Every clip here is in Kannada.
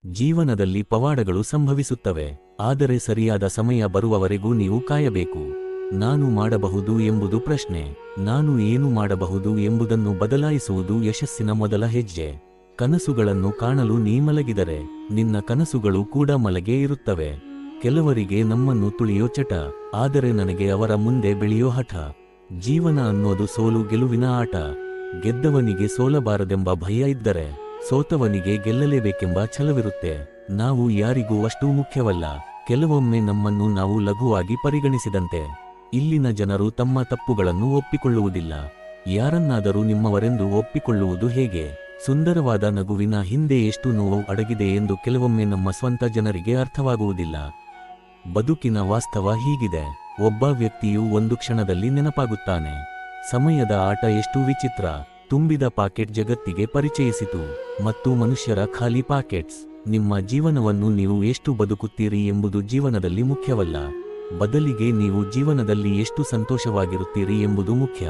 ಜೀವನದಲ್ಲಿ ಪವಾಡಗಳು ಸಂಭವಿಸುತ್ತವೆ, ಆದರೆ ಸರಿಯಾದ ಸಮಯ ಬರುವವರೆಗೂ ನೀವು ಕಾಯಬೇಕು. ನಾನು ಮಾಡಬಹುದು ಎಂಬುದು ಪ್ರಶ್ನೆ. ನಾನು ಏನು ಮಾಡಬಹುದು ಎಂಬುದನ್ನು ಬದಲಾಯಿಸುವುದು ಯಶಸ್ಸಿನ ಮೊದಲ ಹೆಜ್ಜೆ. ಕನಸುಗಳನ್ನು ಕಾಣಲು ನೀ ಮಲಗಿದರೆ ನಿನ್ನ ಕನಸುಗಳು ಕೂಡ ಮಲಗೇ ಇರುತ್ತವೆ. ಕೆಲವರಿಗೆ ನಮ್ಮನ್ನು ತುಳಿಯೋ ಚಟ, ಆದರೆ ನನಗೆ ಅವರ ಮುಂದೆ ಬೆಳೆಯೋ ಹಠ. ಜೀವನ ಅನ್ನೋದು ಸೋಲು ಗೆಲುವಿನ ಆಟ. ಗೆದ್ದವನಿಗೆ ಸೋಲಬಾರದೆಂಬ ಭಯ ಇದ್ದರೆ ಸೋತವನಿಗೆ ಗೆಲ್ಲಲೇಬೇಕೆಂಬ ಛಲವಿರುತ್ತೆ. ನಾವು ಯಾರಿಗೂ ಅಷ್ಟೂ ಮುಖ್ಯವಲ್ಲ, ಕೆಲವೊಮ್ಮೆ ನಮ್ಮನ್ನು ನಾವು ಲಘುವಾಗಿ ಪರಿಗಣಿಸಿದಂತೆ. ಇಲ್ಲಿನ ಜನರು ತಮ್ಮ ತಪ್ಪುಗಳನ್ನು ಒಪ್ಪಿಕೊಳ್ಳುವುದಿಲ್ಲ. ಯಾರನ್ನಾದರೂ ನಿಮ್ಮವರೆಂದು ಒಪ್ಪಿಕೊಳ್ಳುವುದು ಹೇಗೆ? ಸುಂದರವಾದ ನಗುವಿನ ಹಿಂದೆ ಎಷ್ಟು ನೋವು ಅಡಗಿದೆ ಎಂದು ಕೆಲವೊಮ್ಮೆ ನಮ್ಮ ಸ್ವಂತ ಜನರಿಗೆ ಅರ್ಥವಾಗುವುದಿಲ್ಲ. ಬದುಕಿನ ವಾಸ್ತವ ಹೀಗಿದೆ. ಒಬ್ಬ ವ್ಯಕ್ತಿಯು ಒಂದು ಕ್ಷಣದಲ್ಲಿ ನೆನಪಾಗುತ್ತಾನೆ. ಸಮಯದ ಆಟ ಎಷ್ಟು ವಿಚಿತ್ರ. ತುಂಬಿದ ಪಾಕೆಟ್ ಜಗತ್ತಿಗೆ ಪರಿಚಯಿಸಿತು, ಮತ್ತು ಮನುಷ್ಯರ ಖಾಲಿ ಪಾಕೆಟ್ಸ್. ನಿಮ್ಮ ಜೀವನವನ್ನು ನೀವು ಎಷ್ಟು ಬದುಕುತ್ತೀರಿ ಎಂಬುದು ಜೀವನದಲ್ಲಿ ಮುಖ್ಯವಲ್ಲ, ಬದಲಿಗೆ ನೀವು ಜೀವನದಲ್ಲಿ ಎಷ್ಟು ಸಂತೋಷವಾಗಿರುತ್ತೀರಿ ಎಂಬುದು ಮುಖ್ಯ.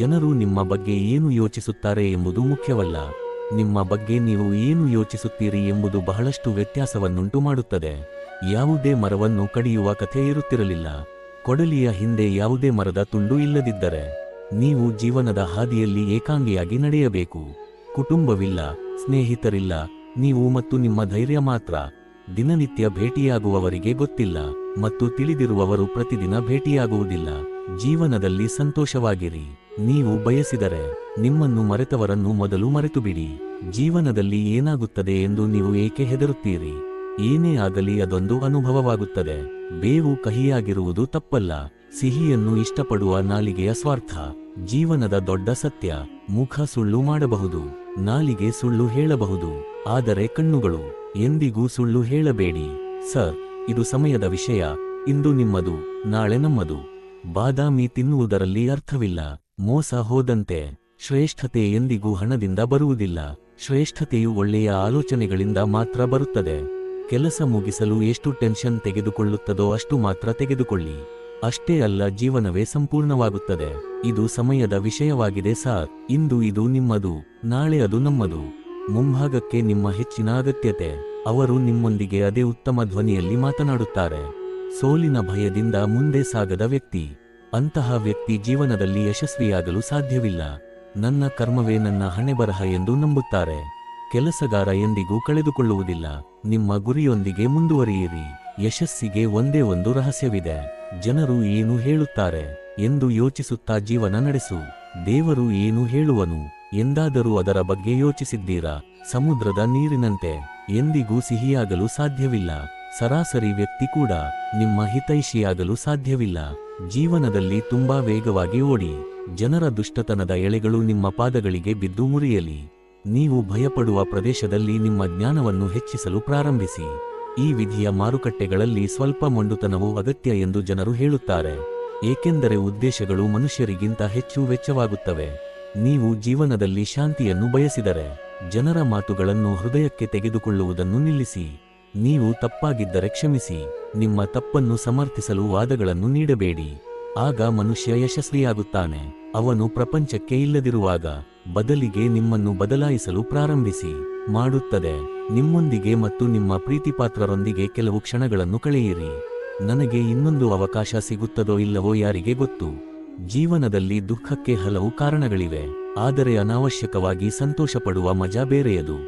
ಜನರು ನಿಮ್ಮ ಬಗ್ಗೆ ಏನು ಯೋಚಿಸುತ್ತಾರೆ ಎಂಬುದು ಮುಖ್ಯವಲ್ಲ, ನಿಮ್ಮ ಬಗ್ಗೆ ನೀವು ಏನು ಯೋಚಿಸುತ್ತೀರಿ ಎಂಬುದು ಬಹಳಷ್ಟು ವ್ಯತ್ಯಾಸವನ್ನುಂಟು ಮಾಡುತ್ತದೆ. ಯಾವುದೇ ಮರವನ್ನು ಕಡಿಯುವ ಕಥೆ ಇರುತ್ತಿರಲಿಲ್ಲ. ಕೊಡಲಿಯ ಹಿಂದೆ ಯಾವುದೇ ಮರದ ತುಂಡು ಇಲ್ಲದಿದ್ದರೆ ನೀವು ಜೀವನದ ಹಾದಿಯಲ್ಲಿ ಏಕಾಂಗಿಯಾಗಿ ನಡೆಯಬೇಕು. ಕುಟುಂಬವಿಲ್ಲ, ಸ್ನೇಹಿತರಿಲ್ಲ, ನೀವು ಮತ್ತು ನಿಮ್ಮ ಧೈರ್ಯ ಮಾತ್ರ. ದಿನನಿತ್ಯ ಭೇಟಿಯಾಗುವವರಿಗೆ ಗೊತ್ತಿಲ್ಲ, ಮತ್ತು ತಿಳಿದಿರುವವರು ಪ್ರತಿದಿನ ಭೇಟಿಯಾಗುವುದಿಲ್ಲ. ಜೀವನದಲ್ಲಿ ಸಂತೋಷವಾಗಿರಿ. ನೀವು ಬಯಸಿದರೆ ನಿಮ್ಮನ್ನು ಮರೆತವರನ್ನು ಮೊದಲು ಮರೆತುಬಿಡಿ. ಜೀವನದಲ್ಲಿ ಏನಾಗುತ್ತದೆ ಎಂದು ನೀವು ಏಕೆ ಹೆದರುತ್ತೀರಿ? ಏನೇ ಆಗಲಿ ಅದೊಂದು ಅನುಭವವಾಗುತ್ತದೆ. ಬೇವು ಕಹಿಯಾಗಿರುವುದು ತಪ್ಪಲ್ಲ, ಸಿಹಿಯನ್ನು ಇಷ್ಟಪಡುವ ನಾಲಿಗೆಯ ಸ್ವಾರ್ಥ. ಜೀವನದ ದೊಡ್ಡ ಸತ್ಯ. ಮುಖ ಸುಳ್ಳು ಮಾಡಬಹುದು, ನಾಲಿಗೆ ಸುಳ್ಳು ಹೇಳಬಹುದು, ಆದರೆ ಕಣ್ಣುಗಳು ಎಂದಿಗೂ ಸುಳ್ಳು ಹೇಳಬೇಡಿ. ಸರ್, ಇದು ಸಮಯದ ವಿಷಯ. ಇಂದು ನಿಮ್ಮದು, ನಾಳೆ ನಮ್ಮದು. ಬಾದಾಮಿ ತಿನ್ನುವುದರಲ್ಲಿ ಅರ್ಥವಿಲ್ಲ. ಮೋಸ ಹೋದಂತೆ. ಶ್ರೇಷ್ಠತೆ ಎಂದಿಗೂ ಹಣದಿಂದ ಬರುವುದಿಲ್ಲ. ಶ್ರೇಷ್ಠತೆಯು ಒಳ್ಳೆಯ ಆಲೋಚನೆಗಳಿಂದ ಮಾತ್ರ ಬರುತ್ತದೆ. ಕೆಲಸ ಮುಗಿಸಲು ಎಷ್ಟು ಟೆನ್ಷನ್ ತೆಗೆದುಕೊಳ್ಳುತ್ತದೋ ಅಷ್ಟು ಮಾತ್ರ ತೆಗೆದುಕೊಳ್ಳಿ. ಅಷ್ಟೇ ಅಲ್ಲ, ಜೀವನವೇ ಸಂಪೂರ್ಣವಾಗುತ್ತದೆ. ಇದು ಸಮಯದ ವಿಷಯವಾಗಿದೆ ಸಾರ್. ಇಂದು ಇದು ನಿಮ್ಮದು, ನಾಳೆ ಅದು ನಮ್ಮದು. ಮುಂಭಾಗಕ್ಕೆ ನಿಮ್ಮ ಹೆಚ್ಚಿನ ಅಗತ್ಯತೆ. ಅವರು ನಿಮ್ಮೊಂದಿಗೆ ಅದೇ ಉತ್ತಮ ಧ್ವನಿಯಲ್ಲಿ ಮಾತನಾಡುತ್ತಾರೆ. ಸೋಲಿನ ಭಯದಿಂದ ಮುಂದೆ ಸಾಗದ ವ್ಯಕ್ತಿ, ಅಂತಹ ವ್ಯಕ್ತಿ ಜೀವನದಲ್ಲಿ ಯಶಸ್ವಿಯಾಗಲು ಸಾಧ್ಯವಿಲ್ಲ. ನನ್ನ ಕರ್ಮವೇ ನನ್ನ ಹಣೆಬರಹ ಎಂದು ನಂಬುತ್ತಾರೆ. ಕೆಲಸಗಾರ ಎಂದಿಗೂ ಕಳೆದುಕೊಳ್ಳುವುದಿಲ್ಲ. ನಿಮ್ಮ ಗುರಿಯೊಂದಿಗೆ ಮುಂದುವರಿಯಿರಿ. ಯಶಸ್ಸಿಗೆ ಒಂದೇ ಒಂದು ರಹಸ್ಯವಿದೆ. ಜನರು ಏನು ಹೇಳುತ್ತಾರೆ ಎಂದು ಯೋಚಿಸುತ್ತಾ ಜೀವನ ನಡೆಸು. ದೇವರು ಏನು ಹೇಳುವನು ಎಂದಾದರೂ ಅದರ ಬಗ್ಗೆ ಯೋಚಿಸಿದ್ದೀರಾ? ಸಮುದ್ರದ ನೀರಿನಂತೆ ಎಂದಿಗೂ ಸಿಹಿಯಾಗಲು ಸಾಧ್ಯವಿಲ್ಲ. ಸರಾಸರಿ ವ್ಯಕ್ತಿ ಕೂಡ ನಿಮ್ಮ ಹಿತೈಷಿಯಾಗಲು ಸಾಧ್ಯವಿಲ್ಲ. ಜೀವನದಲ್ಲಿ ತುಂಬಾ ವೇಗವಾಗಿ ಓಡಿ. ಜನರ ದುಷ್ಟತನದ ಎಳೆಗಳು ನಿಮ್ಮ ಪಾದಗಳಿಗೆ ಬಿದ್ದು ಮುರಿಯಲಿ. ನೀವು ಭಯಪಡುವ ಪ್ರದೇಶದಲ್ಲಿ ನಿಮ್ಮ ಜ್ಞಾನವನ್ನು ಹೆಚ್ಚಿಸಲು ಪ್ರಾರಂಭಿಸಿ. ಈ ವಿಧಿಯ ಮಾರುಕಟ್ಟೆಗಳಲ್ಲಿ ಸ್ವಲ್ಪ ಮೊಂಡುತನವೂ ಅಗತ್ಯ ಎಂದು ಜನರು ಹೇಳುತ್ತಾರೆ, ಏಕೆಂದರೆ ಉದ್ದೇಶಗಳು ಮನುಷ್ಯರಿಗಿಂತ ಹೆಚ್ಚು ವೆಚ್ಚವಾಗುತ್ತವೆ. ನೀವು ಜೀವನದಲ್ಲಿ ಶಾಂತಿಯನ್ನು ಬಯಸಿದರೆ ಜನರ ಮಾತುಗಳನ್ನು ಹೃದಯಕ್ಕೆ ತೆಗೆದುಕೊಳ್ಳುವುದನ್ನು ನಿಲ್ಲಿಸಿ. ನೀವು ತಪ್ಪಾಗಿದ್ದರೆ ಕ್ಷಮಿಸಿ. ನಿಮ್ಮ ತಪ್ಪನ್ನು ಸಮರ್ಥಿಸಲು ವಾದಗಳನ್ನು ನೀಡಬೇಡಿ. ಆಗ ಮನುಷ್ಯ ಯಶಸ್ವಿಯಾಗುತ್ತಾನೆ, ಅವನು ಪ್ರಪಂಚಕ್ಕೆ ಇಲ್ಲದಿರುವಾಗ. ಬದಲಿಗೆ ನಿಮ್ಮನ್ನು ಬದಲಾಯಿಸಲು ಪ್ರಾರಂಭಿಸಿ. ಮಾಡುತ್ತದೆ. ನಿಮ್ಮೊಂದಿಗೆ ಮತ್ತು ನಿಮ್ಮ ಪ್ರೀತಿಪಾತ್ರರೊಂದಿಗೆ ಕೆಲವು ಕ್ಷಣಗಳನ್ನು ಕಳೆಯಿರಿ. ನನಗೆ ಇನ್ನೊಂದು ಅವಕಾಶ ಸಿಗುತ್ತದೋ ಇಲ್ಲವೋ ಯಾರಿಗೆ ಗೊತ್ತು. ಜೀವನದಲ್ಲಿ ದುಃಖಕ್ಕೆ ಹಲವು ಕಾರಣಗಳಿವೆ, ಆದರೆ ಅನಾವಶ್ಯಕವಾಗಿ ಸಂತೋಷಪಡುವ ಮಜಾ ಬೇರೆಯದು.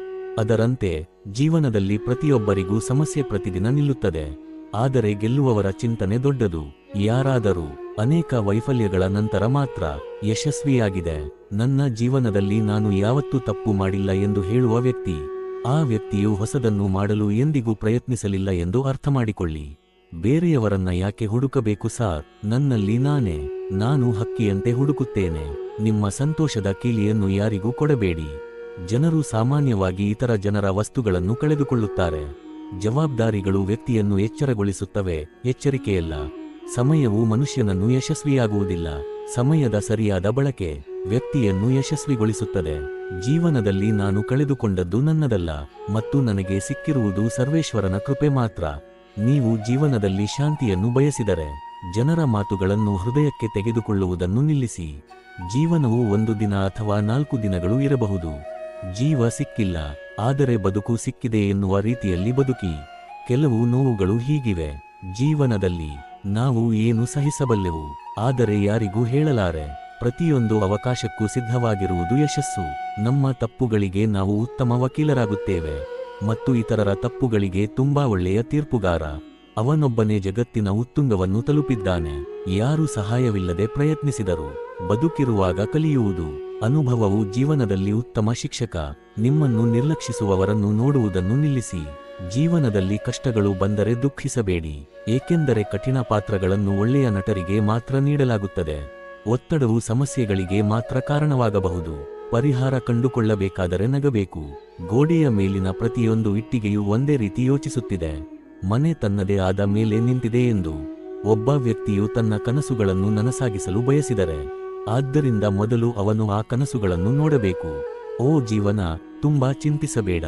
ಅದರಂತೆ ಜೀವನದಲ್ಲಿ ಪ್ರತಿಯೊಬ್ಬರಿಗೂ ಸಮಸ್ಯೆ ಪ್ರತಿದಿನ ನಿಲ್ಲುತ್ತದೆ, ಆದರೆ ಗೆಲ್ಲುವವರ ಚಿಂತನೆ ದೊಡ್ಡದು. ಯಾರಾದರೂ ಅನೇಕ ವೈಫಲ್ಯಗಳ ನಂತರ ಮಾತ್ರ ಯಶಸ್ವಿಯಾಗಿದೆ. ನನ್ನ ಜೀವನದಲ್ಲಿ ನಾನು ಯಾವತ್ತೂ ತಪ್ಪು ಮಾಡಿಲ್ಲ ಎಂದು ಹೇಳುವ ವ್ಯಕ್ತಿ, ಆ ವ್ಯಕ್ತಿಯು ಹೊಸದನ್ನು ಮಾಡಲು ಎಂದಿಗೂ ಪ್ರಯತ್ನಿಸಲಿಲ್ಲ ಎಂದು ಅರ್ಥಮಾಡಿಕೊಳ್ಳಿ. ಬೇರೆಯವರನ್ನ ಯಾಕೆ ಹುಡುಕಬೇಕು ಸಾರ್? ನನ್ನಲ್ಲಿ ನಾನೇ. ನಾನು ಹಕ್ಕಿಯಂತೆ ಹುಡುಕುತ್ತೇನೆ. ನಿಮ್ಮ ಸಂತೋಷದ ಕೀಲಿಯನ್ನು ಯಾರಿಗೂ ಕೊಡಬೇಡಿ. ಜನರು ಸಾಮಾನ್ಯವಾಗಿ ಇತರ ಜನರ ವಸ್ತುಗಳನ್ನು ಕಳೆದುಕೊಳ್ಳುತ್ತಾರೆ. ಜವಾಬ್ದಾರಿಗಳು ವ್ಯಕ್ತಿಯನ್ನು ಎಚ್ಚರಗೊಳಿಸುತ್ತವೆ, ಎಚ್ಚರಿಕೆಯಲ್ಲ. ಸಮಯವು ಮನುಷ್ಯನನ್ನು ಯಶಸ್ವಿಯಾಗುವುದಿಲ್ಲ. ಸಮಯದ ಸರಿಯಾದ ಬಳಕೆ ವ್ಯಕ್ತಿಯನ್ನು ಯಶಸ್ವಿಗೊಳಿಸುತ್ತದೆ. ಜೀವನದಲ್ಲಿ ನಾನು ಕಳೆದುಕೊಂಡದ್ದು ನನ್ನದಲ್ಲ, ಮತ್ತು ನನಗೆ ಸಿಕ್ಕಿರುವುದು ಸರ್ವೇಶ್ವರನ ಕೃಪೆ ಮಾತ್ರ. ನೀವು ಜೀವನದಲ್ಲಿ ಶಾಂತಿಯನ್ನು ಬಯಸಿದರೆ ಜನರ ಮಾತುಗಳನ್ನು ಹೃದಯಕ್ಕೆ ತೆಗೆದುಕೊಳ್ಳುವುದನ್ನು ನಿಲ್ಲಿಸಿ. ಜೀವನವು 1 ದಿನ ಅಥವಾ 4 ದಿನಗಳು ಇರಬಹುದು. ಜೀವ ಸಿಕ್ಕಿಲ್ಲ, ಆದರೆ ಬದುಕು ಸಿಕ್ಕಿದೆ ಎನ್ನುವ ರೀತಿಯಲ್ಲಿ ಬದುಕಿ. ಕೆಲವು ನೋವುಗಳು ಹೀಗಿವೆ ಜೀವನದಲ್ಲಿ. ನಾವು ಏನು ಸಹಿಸಬಲ್ಲೆವು, ಆದರೆ ಯಾರಿಗೂ ಹೇಳಲಾರೆ. ಪ್ರತಿಯೊಂದು ಅವಕಾಶಕ್ಕೂ ಸಿದ್ಧವಾಗಿರುವುದು ಯಶಸ್ಸು. ನಮ್ಮ ತಪ್ಪುಗಳಿಗೆ ನಾವು ಉತ್ತಮ ವಕೀಲರಾಗುತ್ತೇವೆ ಮತ್ತು ಇತರರ ತಪ್ಪುಗಳಿಗೆ ತುಂಬಾ ಒಳ್ಳೆಯ ತೀರ್ಪುಗಾರ. ಅವನೊಬ್ಬನೇ ಜಗತ್ತಿನ ಉತ್ತುಂಗವನ್ನು ತಲುಪಿದ್ದಾನೆ. ಯಾರೂ ಸಹಾಯವಿಲ್ಲದೆ ಪ್ರಯತ್ನಿಸಿದರು. ಬದುಕಿರುವಾಗ ಕಲಿಯುವುದು. ಅನುಭವವು ಜೀವನದಲ್ಲಿ ಉತ್ತಮ ಶಿಕ್ಷಕ. ನಿಮ್ಮನ್ನು ನಿರ್ಲಕ್ಷಿಸುವವರನ್ನು ನೋಡುವುದನ್ನು ನಿಲ್ಲಿಸಿ. ಜೀವನದಲ್ಲಿ ಕಷ್ಟಗಳು ಬಂದರೆ ದುಃಖಿಸಬೇಡಿ, ಏಕೆಂದರೆ ಕಠಿಣ ಪಾತ್ರಗಳನ್ನು ಒಳ್ಳೆಯ ನಟರಿಗೆ ಮಾತ್ರ ನೀಡಲಾಗುತ್ತದೆ. ಒತ್ತಡವು ಸಮಸ್ಯೆಗಳಿಗೆ ಮಾತ್ರ ಕಾರಣವಾಗಬಹುದು. ಪರಿಹಾರ ಕಂಡುಕೊಳ್ಳಬೇಕಾದರೆ ನಗಬೇಕು. ಗೋಡೆಯ ಮೇಲಿನ ಪ್ರತಿಯೊಂದು ಇಟ್ಟಿಗೆಯೂ ಒಂದೇ ರೀತಿ ಯೋಚಿಸುತ್ತಿದೆ. ಮನೆ ತನ್ನದೇ ಆದ ಮೇಲೆ ನಿಂತಿದೆ ಎಂದು. ಒಬ್ಬ ವ್ಯಕ್ತಿಯು ತನ್ನ ಕನಸುಗಳನ್ನು ನನಸಾಗಿಸಲು ಬಯಸಿದರೆ, ಆದ್ದರಿಂದ ಮೊದಲು ಅವನು ಆ ಕನಸುಗಳನ್ನು ನೋಡಬೇಕು. ಓ ಜೀವನ, ತುಂಬಾ ಚಿಂತಿಸಬೇಡ.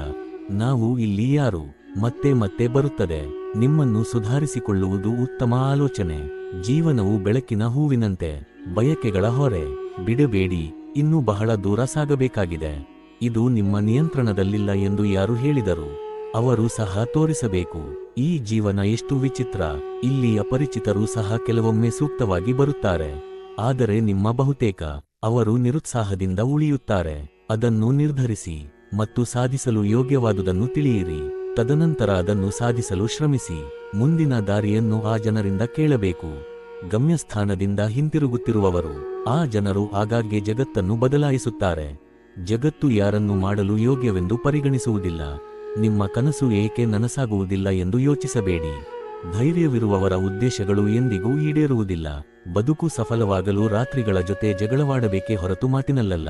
ನಾವು ಇಲ್ಲಿ ಯಾರು? ಮತ್ತೆ ಮತ್ತೆ ಬರುತ್ತದೆ. ನಿಮ್ಮನ್ನು ಸುಧಾರಿಸಿಕೊಳ್ಳುವುದು ಉತ್ತಮ ಆಲೋಚನೆ. ಜೀವನವು ಬೆಳಕಿನ ಹೂವಿನಂತೆ. ಬಯಕೆಗಳ ಹೊರೆ ಬಿಡಬೇಡಿ. ಇನ್ನೂ ಬಹಳ ದೂರ ಸಾಗಬೇಕಾಗಿದೆ. ಇದು ನಿಮ್ಮ ನಿಯಂತ್ರಣದಲ್ಲಿಲ್ಲ ಎಂದು ಯಾರು ಹೇಳಿದರು? ಅವರು ಸಹ ತೋರಿಸಬೇಕು. ಈ ಜೀವನ ಎಷ್ಟು ವಿಚಿತ್ರ. ಇಲ್ಲಿ ಅಪರಿಚಿತರು ಸಹ ಕೆಲವೊಮ್ಮೆ ಸೂಕ್ತವಾಗಿ ಬರುತ್ತಾರೆ. ಆದರೆ ನಿಮ್ಮ ಬಹುತೇಕ ಅವರು ನಿರುತ್ಸಾಹದಿಂದ ಉಳಿಯುತ್ತಾರೆ. ಅದನ್ನು ನಿರ್ಧರಿಸಿ ಮತ್ತು ಸಾಧಿಸಲು ಯೋಗ್ಯವಾದುದನ್ನು ತಿಳಿಯಿರಿ. ತದನಂತರ ಅದನ್ನು ಸಾಧಿಸಲು ಶ್ರಮಿಸಿ. ಮುಂದಿನ ದಾರಿಯನ್ನು ಆ ಜನರಿಂದ ಕೇಳಬೇಕು. ಗಮ್ಯಸ್ಥಾನದಿಂದ ಹಿಂತಿರುಗುತ್ತಿರುವವರು, ಆ ಜನರು ಆಗಾಗ್ಗೆ ಜಗತ್ತನ್ನು ಬದಲಾಯಿಸುತ್ತಾರೆ. ಜಗತ್ತು ಯಾರನ್ನು ಮಾಡಲು ಯೋಗ್ಯವೆಂದು ಪರಿಗಣಿಸುವುದಿಲ್ಲ. ನಿಮ್ಮ ಕನಸು ಏಕೆ ನನಸಾಗುವುದಿಲ್ಲ ಎಂದು ಯೋಚಿಸಬೇಡಿ. ಧೈರ್ಯವಿರುವವರ ಉದ್ದೇಶಗಳು ಎಂದಿಗೂ ಈಡೇರುವುದಿಲ್ಲ. ಬದುಕು ಸಫಲವಾಗಲು ರಾತ್ರಿಗಳ ಜೊತೆ ಜಗಳವಾಡಬೇಕೇ ಹೊರತು ಮಾತಿನಲ್ಲಲ್ಲ.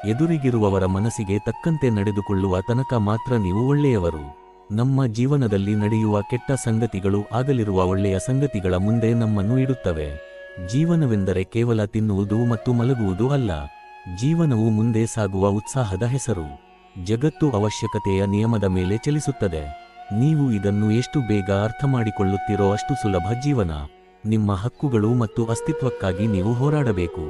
ಎದುರಿಗಿರುವವರ ಮನಸ್ಸಿಗೆ ತಕ್ಕಂತೆ ನಡೆದುಕೊಳ್ಳುವ ತನಕ ಮಾತ್ರ ನೀವು ಒಳ್ಳೆಯವರು. ನಮ್ಮ ಜೀವನದಲ್ಲಿ ನಡೆಯುವ ಕೆಟ್ಟ ಸಂಗತಿಗಳು ಆಗಲಿರುವ ಒಳ್ಳೆಯ ಸಂಗತಿಗಳ ಮುಂದೆ ನಮ್ಮನ್ನು ಇಡುತ್ತವೆ. ಜೀವನವೆಂದರೆ ಕೇವಲ ತಿನ್ನುವುದು ಮತ್ತು ಮಲಗುವುದು ಅಲ್ಲ. ಜೀವನವು ಮುಂದೆ ಸಾಗುವ ಉತ್ಸಾಹದ ಹೆಸರು. ಜಗತ್ತು ಅವಶ್ಯಕತೆಯ ನಿಯಮದ ಮೇಲೆ ಚಲಿಸುತ್ತದೆ. ನೀವು ಇದನ್ನು ಎಷ್ಟು ಬೇಗ ಅರ್ಥಮಾಡಿಕೊಳ್ಳುತ್ತೀರೋ ಅಷ್ಟು ಸುಲಭ ಜೀವನ. ನಿಮ್ಮ ಹಕ್ಕುಗಳು ಮತ್ತು ಅಸ್ತಿತ್ವಕ್ಕಾಗಿ ನೀವು ಹೋರಾಡಬೇಕು.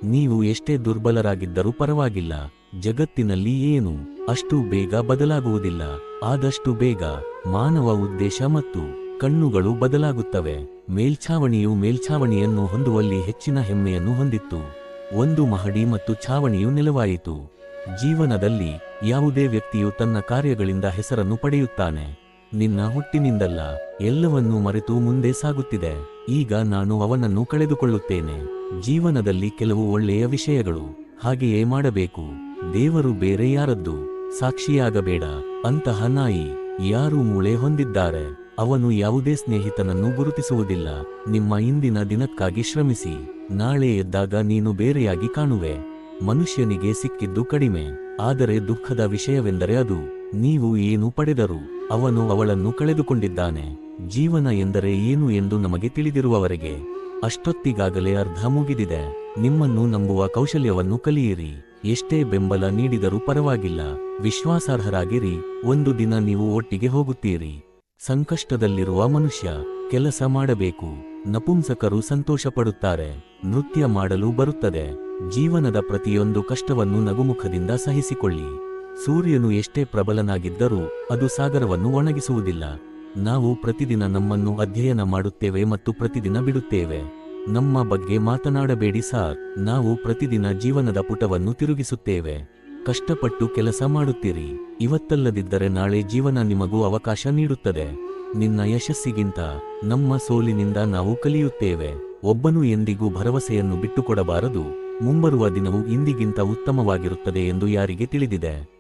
ನೀವು ಎಷ್ಟೇ ದುರ್ಬಲರಾಗಿದ್ದರೂ ಪರವಾಗಿಲ್ಲ. ಜಗತ್ತಿನಲ್ಲಿ ಏನು ಅಷ್ಟು ಬೇಗ ಬದಲಾಗುವುದಿಲ್ಲ. ಆದಷ್ಟು ಬೇಗ ಮಾನವ ಉದ್ದೇಶ ಮತ್ತು ಕಣ್ಣುಗಳು ಬದಲಾಗುತ್ತವೆ. ಮೇಲ್ಛಾವಣಿಯು ಮೇಲ್ಛಾವಣಿಯನ್ನು ಹೊಂದುವಲ್ಲಿ ಹೆಚ್ಚಿನ ಹೆಮ್ಮೆಯನ್ನು ಹೊಂದಿತ್ತು. ಒಂದು ಮಹಡಿ ಮತ್ತು ಛಾವಣಿಯು ನೆಲವಾಯಿತು. ಜೀವನದಲ್ಲಿ ಯಾವುದೇ ವ್ಯಕ್ತಿಯು ತನ್ನ ಕಾರ್ಯಗಳಿಂದ ಹೆಸರನ್ನು ಪಡೆಯುತ್ತಾನೆ. ನಿನ್ನ ಹುಟ್ಟಿನಿಂದಲ್ಲ. ಎಲ್ಲವನ್ನೂ ಮರೆತು ಮುಂದೆ ಸಾಗುತ್ತಿದೆ. ಈಗ ನಾನು ಅವನನ್ನು ಕಳೆದುಕೊಳ್ಳುತ್ತೇನೆ. ಜೀವನದಲ್ಲಿ ಕೆಲವು ಒಳ್ಳೆಯ ವಿಷಯಗಳು. ಹಾಗೆಯೇ ಮಾಡಬೇಕು. ದೇವರು ಬೇರೆ ಯಾರದ್ದು ಸಾಕ್ಷಿಯಾಗಬೇಡ. ಅಂತಹ ನಾಯಿ ಯಾರು ಮೂಳೆ ಹೊಂದಿದ್ದಾರೆ. ಅವನು ಯಾವುದೇ ಸ್ನೇಹಿತನನ್ನು ಗುರುತಿಸುವುದಿಲ್ಲ. ನಿಮ್ಮ ಇಂದಿನ ದಿನಕ್ಕಾಗಿ ಶ್ರಮಿಸಿ. ನಾಳೆ ಎದ್ದಾಗ ನೀನು ಬೇರೆಯಾಗಿ ಕಾಣುವೆ. ಮನುಷ್ಯನಿಗೆ ಸಿಕ್ಕಿದ್ದು ಕಡಿಮೆ, ಆದರೆ ದುಃಖದ ವಿಷಯವೆಂದರೆ ಅದು ನೀವು ಏನು ಪಡೆದರೂ ಅವನು ಅವಳನ್ನು ಕಳೆದುಕೊಂಡಿದ್ದಾನೆ. ಜೀವನ ಎಂದರೆ ಏನು ಎಂದು ನಮಗೆ ತಿಳಿದಿರುವವರೆಗೆ ಅಷ್ಟೊತ್ತಿಗಾಗಲೇ ಅರ್ಧ ಮುಗಿದಿದೆ. ನಿಮ್ಮನ್ನು ನಂಬುವ ಕೌಶಲ್ಯವನ್ನು ಕಲಿಯಿರಿ. ಎಷ್ಟೇ ಬೆಂಬಲ ನೀಡಿದರೂ ಪರವಾಗಿಲ್ಲ. ವಿಶ್ವಾಸಾರ್ಹರಾಗಿರಿ. ಒಂದು ದಿನ ನೀವು ಒಟ್ಟಿಗೆ ಹೋಗುತ್ತೀರಿ. ಸಂಕಷ್ಟದಲ್ಲಿರುವ ಮನುಷ್ಯ ಕೆಲಸ ಮಾಡಬೇಕು. ನಪುಂಸಕರು ಸಂತೋಷ ಪಡುತ್ತಾರೆ. ನೃತ್ಯ ಮಾಡಲು ಬರುತ್ತದೆ. ಜೀವನದ ಪ್ರತಿಯೊಂದು ಕಷ್ಟವನ್ನು ನಗುಮುಖದಿಂದ ಸಹಿಸಿಕೊಳ್ಳಿ. ಸೂರ್ಯನು ಎಷ್ಟೇ ಪ್ರಬಲನಾಗಿದ್ದರೂ ಅದು ಸಾಗರವನ್ನು ಒಣಗಿಸುವುದಿಲ್ಲ. ನಾವು ಪ್ರತಿದಿನ ನಮ್ಮನ್ನು ಅಧ್ಯಯನ ಮಾಡುತ್ತೇವೆ ಮತ್ತು ಪ್ರತಿದಿನ ಬಿಡುತ್ತೇವೆ. ನಮ್ಮ ಬಗ್ಗೆ ಮಾತನಾಡಬೇಡಿ ಸಾರ್. ನಾವು ಪ್ರತಿದಿನ ಜೀವನದ ಪುಟವನ್ನು ತಿರುಗಿಸುತ್ತೇವೆ. ಕಷ್ಟಪಟ್ಟು ಕೆಲಸ ಮಾಡುತ್ತೀರಿ. ಇವತ್ತಲ್ಲದಿದ್ದರೆ ನಾಳೆ ಜೀವನ ನಿಮಗೂ ಅವಕಾಶ ನೀಡುತ್ತದೆ. ನಿನ್ನ ಯಶಸ್ಸಿಗಿಂತ ನಮ್ಮ ಸೋಲಿನಿಂದ ನಾವು ಕಲಿಯುತ್ತೇವೆ. ಒಬ್ಬನು ಎಂದಿಗೂ ಭರವಸೆಯನ್ನು ಬಿಟ್ಟುಕೊಡಬಾರದು. ಮುಂಬರುವ ದಿನವು ಇಂದಿಗಿಂತ ಉತ್ತಮವಾಗಿರುತ್ತದೆ ಎಂದು ಯಾರಿಗೆ ತಿಳಿದಿದೆ?